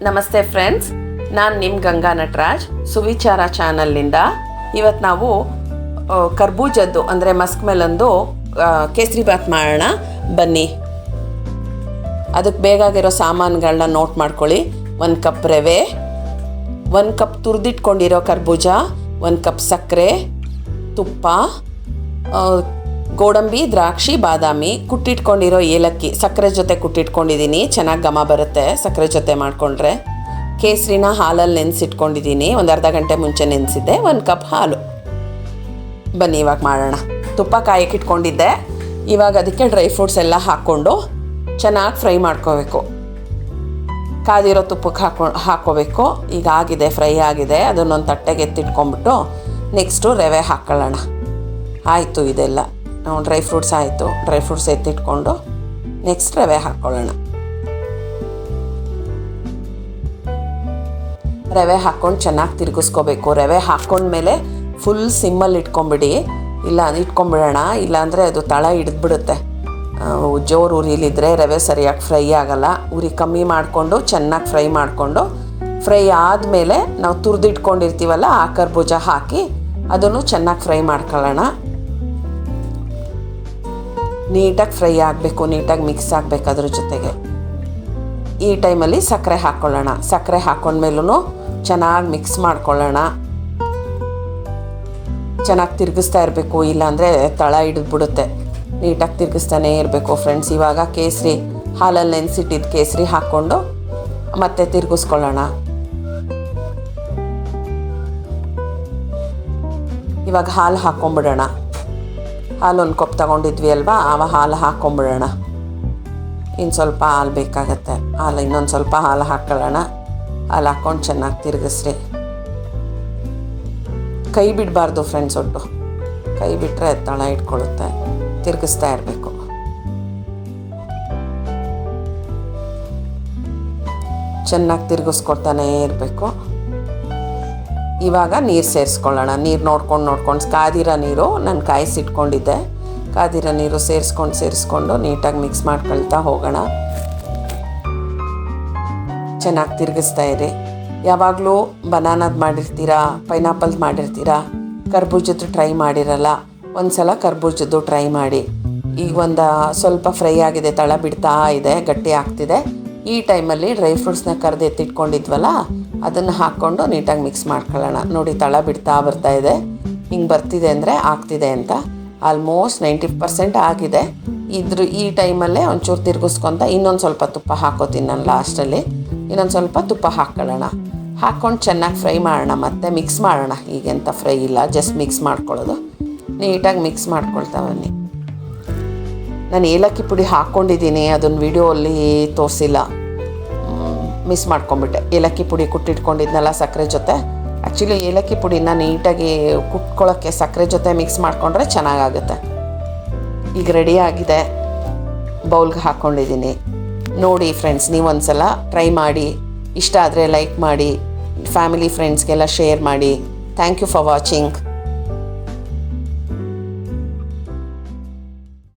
ನಮಸ್ತೆ ಫ್ರೆಂಡ್ಸ್, ನಾನು ನಿಮ್ಮ ಗಂಗಾ ನಟರಾಜ್ ಸುವಿಚಾರ ಚಾನಲ್ನಿಂದ. ಇವತ್ತು ನಾವು ಕರ್ಬೂಜದ್ದು ಅಂದರೆ ಮಸ್ಕ್ ಮೆಲನ್ದು ಕೇಸರಿ ಬಾತ್ ಮಾಡೋಣ ಬನ್ನಿ. ಅದಕ್ಕೆ ಬೇಕಾಗಿರೋ ಸಾಮಾನುಗಳನ್ನ ನೋಟ್ ಮಾಡ್ಕೊಳ್ಳಿ. 1 ಕಪ್ ರವೆ, 1 ಕಪ್ ತುರಿದಿಟ್ಕೊಂಡಿರೋ ಕರ್ಬೂಜ, 1 ಕಪ್ ಸಕ್ಕರೆ, ತುಪ್ಪ, ಗೋಡಂಬಿ, ದ್ರಾಕ್ಷಿ, ಬಾದಾಮಿ, ಕುಟ್ಟಿಟ್ಕೊಂಡಿರೋ ಏಲಕ್ಕಿ, ಸಕ್ಕರೆ ಜೊತೆ ಕುಟ್ಟಿಟ್ಕೊಂಡಿದ್ದೀನಿ, ಚೆನ್ನಾಗಿ ಘಮ ಬರುತ್ತೆ ಸಕ್ಕರೆ ಜೊತೆ ಮಾಡಿಕೊಂಡ್ರೆ. ಕೇಸರಿನ ಹಾಲಲ್ಲಿ ನೆನೆಸಿಟ್ಕೊಂಡಿದ್ದೀನಿ, ಒಂದು ಅರ್ಧ ಗಂಟೆ ಮುಂಚೆ ನೆನೆಸಿದ್ದೆ. 1 ಕಪ್ ಹಾಲು. ಬನ್ನಿ ಇವಾಗ ಮಾಡೋಣ. ತುಪ್ಪ ಕಾಯಕ್ಕೆ ಇಟ್ಕೊಂಡಿದ್ದೆ. ಇವಾಗ ಅದಕ್ಕೆ ಡ್ರೈ ಫ್ರೂಟ್ಸ್ ಎಲ್ಲ ಹಾಕ್ಕೊಂಡು ಚೆನ್ನಾಗಿ ಫ್ರೈ ಮಾಡ್ಕೋಬೇಕು. ಕಾದಿರೋ ತುಪ್ಪಕ್ಕೆ ಹಾಕ್ಕೋಬೇಕು. ಈಗ ಆಗಿದೆ, ಫ್ರೈ ಆಗಿದೆ. ಅದನ್ನೊಂದು ತಟ್ಟೆಗೆ ಎತ್ತಿಟ್ಕೊಂಡ್ಬಿಟ್ಟು ನೆಕ್ಸ್ಟು ರವೆ ಹಾಕ್ಕೊಳ್ಳೋಣ. ಆಯಿತು, ಇದೆಲ್ಲ ಡ್ರೈ ಫ್ರೂಟ್ಸ್ ಆಯಿತು. ಡ್ರೈ ಫ್ರೂಟ್ಸ್ ಎತ್ತಿಟ್ಕೊಂಡು ನೆಕ್ಸ್ಟ್ ರವೆ ಹಾಕ್ಕೊಳ್ಳೋಣ. ರವೆ ಹಾಕ್ಕೊಂಡು ಚೆನ್ನಾಗಿ ತಿರುಗಿಸ್ಕೋಬೇಕು. ರವೆ ಹಾಕ್ಕೊಂಡ್ಮೇಲೆ ಫುಲ್ ಸಿಮ್ಮಲ್ಲಿ ಇಟ್ಕೊಂಬಿಡಿ, ಇಟ್ಕೊಂಬಿಡೋಣ. ಇಲ್ಲಾಂದರೆ ಅದು ತಳ ಹಿಡಿದ್ಬಿಡುತ್ತೆ. ಜೋರು ಉರಿಲಿದ್ರೆ ರವೆ ಸರಿಯಾಗಿ ಫ್ರೈ ಆಗೋಲ್ಲ. ಉರಿ ಕಮ್ಮಿ ಮಾಡಿಕೊಂಡು ಚೆನ್ನಾಗಿ ಫ್ರೈ ಮಾಡಿಕೊಂಡು, ಫ್ರೈ ಆದಮೇಲೆ ನಾವು ತುರಿದಿಟ್ಕೊಂಡಿರ್ತೀವಲ್ಲ ಆ ಕರ್ಬೂಜ ಹಾಕಿ ಅದನ್ನು ಚೆನ್ನಾಗಿ ಫ್ರೈ ಮಾಡ್ಕೊಳ್ಳೋಣ. ನೀಟಾಗಿ ಫ್ರೈ ಆಗಬೇಕು, ನೀಟಾಗಿ ಮಿಕ್ಸ್ ಆಗಬೇಕು ಅದ್ರ ಜೊತೆಗೆ. ಈ ಟೈಮಲ್ಲಿ ಸಕ್ಕರೆ ಹಾಕ್ಕೊಳ್ಳೋಣ. ಸಕ್ಕರೆ ಹಾಕ್ಕೊಂಡ್ಮೇಲೂ ಚೆನ್ನಾಗಿ ಮಿಕ್ಸ್ ಮಾಡ್ಕೊಳ್ಳೋಣ. ಚೆನ್ನಾಗಿ ತಿರುಗಿಸ್ತಾ ಇರಬೇಕು, ಇಲ್ಲಾಂದರೆ ತಳ ಹಿಡಿದ್ಬಿಡುತ್ತೆ. ನೀಟಾಗಿ ತಿರುಗಿಸ್ತಾನೇ ಇರಬೇಕು ಫ್ರೆಂಡ್ಸ್. ಇವಾಗ ಕೇಸರಿ ಹಾಲಲ್ಲಿ ನೆನೆಸಿಟ್ಟಿದ್ದು ಕೇಸರಿ ಹಾಕ್ಕೊಂಡು ಮತ್ತೆ ತಿರುಗಿಸ್ಕೊಳ್ಳೋಣ. ಇವಾಗ ಹಾಲು ಹಾಕ್ಕೊಂಬಿಡೋಣ. ಹಾಲು 1 ಕಪ್ ತೊಗೊಂಡಿದ್ವಿ ಅಲ್ವಾ, ಆವಾಗ ಹಾಲು ಹಾಕ್ಕೊಂಬಿಡೋಣ. ಇನ್ನು ಸ್ವಲ್ಪ ಹಾಲು ಬೇಕಾಗತ್ತೆ. ಇನ್ನೊಂದು ಸ್ವಲ್ಪ ಹಾಲು ಹಾಕ್ಕೊಳ್ಳೋಣ. ಹಾಲು ಹಾಕ್ಕೊಂಡು ಚೆನ್ನಾಗಿ ತಿರುಗಿಸ್ರಿ. ಕೈ ಬಿಡಬಾರ್ದು ಫ್ರೆಂಡ್ಸ್. ಒಟ್ಟು ಕೈ ಬಿಟ್ಟರೆ ತಳ ಇಟ್ಕೊಳ್ಳುತ್ತೆ. ತಿರುಗಿಸ್ತಾ ಇರಬೇಕು. ಚೆನ್ನಾಗಿ ತಿರುಗಿಸ್ಕೊಡ್ತಾನೇ ಇರಬೇಕು. ಇವಾಗ ನೀರು ಸೇರಿಸ್ಕೊಳ್ಳೋಣ. ನೀರು ನೋಡ್ಕೊಂಡು ಕಾದಿರೋ ನೀರು ನಾನು ಕಾಯಿಸಿಟ್ಕೊಂಡಿದ್ದೆ. ಕಾದಿರೋ ನೀರು ಸೇರಿಸ್ಕೊಂಡು ನೀಟಾಗಿ ಮಿಕ್ಸ್ ಮಾಡ್ಕೊಳ್ತಾ ಹೋಗೋಣ. ಚೆನ್ನಾಗಿ ತಿರುಗಿಸ್ತಾ ಇರಿ. ಯಾವಾಗಲೂ ಬನಾನದ್ದು ಮಾಡಿರ್ತೀರಾ, ಪೈನಾಪಲ್ದು ಮಾಡಿರ್ತೀರಾ, ಕರ್ಬೂಜದ್ದು ಟ್ರೈ ಮಾಡಿರಲ್ಲ. ಒಂದು ಸಲ ಕರ್ಬೂಜದ್ದು ಟ್ರೈ ಮಾಡಿ. ಈಗ ಒಂದು ಸ್ವಲ್ಪ ಫ್ರೈ ಆಗಿದೆ, ತಳ ಬಿಡ್ತಾ ಇದೆ, ಗಟ್ಟಿ ಆಗ್ತಿದೆ. ಈ ಟೈಮಲ್ಲಿ ಡ್ರೈ ಫ್ರೂಟ್ಸ್ನ ಕರೆದು ಎತ್ತಿಟ್ಕೊಂಡಿದ್ವಲ್ಲ ಅದನ್ನು ಹಾಕ್ಕೊಂಡು ನೀಟಾಗಿ ಮಿಕ್ಸ್ ಮಾಡ್ಕೊಳ್ಳೋಣ. ನೋಡಿ, ತಳ ಬಿಡ್ತಾ ಬರ್ತಾ ಇದೆ. ಹಿಂಗೆ ಬರ್ತಿದೆ ಅಂದರೆ ಆಗ್ತಿದೆ ಅಂತ. ಆಲ್ಮೋಸ್ಟ್ 90% ಆಗಿದೆ. ಈ ಟೈಮಲ್ಲೇ ಒಂಚೂರು ತಿರುಗಿಸ್ಕೊತ ಇನ್ನೊಂದು ಸ್ವಲ್ಪ ತುಪ್ಪ ಹಾಕೋತೀನಿ ನಾನು ಲಾಸ್ಟಲ್ಲಿ. ಇನ್ನೊಂದು ಸ್ವಲ್ಪ ತುಪ್ಪ ಹಾಕ್ಕೊಳ್ಳೋಣ. ಹಾಕ್ಕೊಂಡು ಚೆನ್ನಾಗಿ ಫ್ರೈ ಮಾಡೋಣ. ಮತ್ತೆ ಮಿಕ್ಸ್ ಮಾಡೋಣ. ಈಗೆಂತ ಫ್ರೈ ಇಲ್ಲ, ಜಸ್ಟ್ ಮಿಕ್ಸ್ ಮಾಡ್ಕೊಳ್ಳೋದು. ನೀಟಾಗಿ ಮಿಕ್ಸ್ ಮಾಡ್ಕೊಳ್ತಾ ಬನ್ನಿ. ನಾನು ಏಲಕ್ಕಿ ಪುಡಿ ಹಾಕ್ಕೊಂಡಿದ್ದೀನಿ, ಅದನ್ನು ವಿಡಿಯೋಲ್ಲಿ ತೋರಿಸಿಲ್ಲ, ಮಿಸ್ ಮಾಡ್ಕೊಂಬಿಟ್ಟೆ. ಏಲಕ್ಕಿ ಪುಡಿ ಕುಟ್ಟಿಟ್ಕೊಂಡಿದ್ನಲ್ಲ ಸಕ್ಕರೆ ಜೊತೆ. ಆ್ಯಕ್ಚುಲಿ ಏಲಕ್ಕಿ ಪುಡಿನ ನೀಟಾಗಿ ಕುಟ್ಕೊಳ್ಳೋಕ್ಕೆ ಸಕ್ಕರೆ ಜೊತೆ ಮಿಕ್ಸ್ ಮಾಡಿಕೊಂಡ್ರೆ ಚೆನ್ನಾಗಾಗುತ್ತೆ. ಈಗ ರೆಡಿ ಆಗಿದೆ. ಬೌಲ್ಗೆ ಹಾಕ್ಕೊಂಡಿದ್ದೀನಿ. ನೋಡಿ ಫ್ರೆಂಡ್ಸ್, ನೀವೊಂದು ಸಲ ಟ್ರೈ ಮಾಡಿ. ಇಷ್ಟ ಆದರೆ ಲೈಕ್ ಮಾಡಿ, ಫ್ಯಾಮಿಲಿ ಫ್ರೆಂಡ್ಸ್ಗೆಲ್ಲ ಶೇರ್ ಮಾಡಿ. Thank you for watching.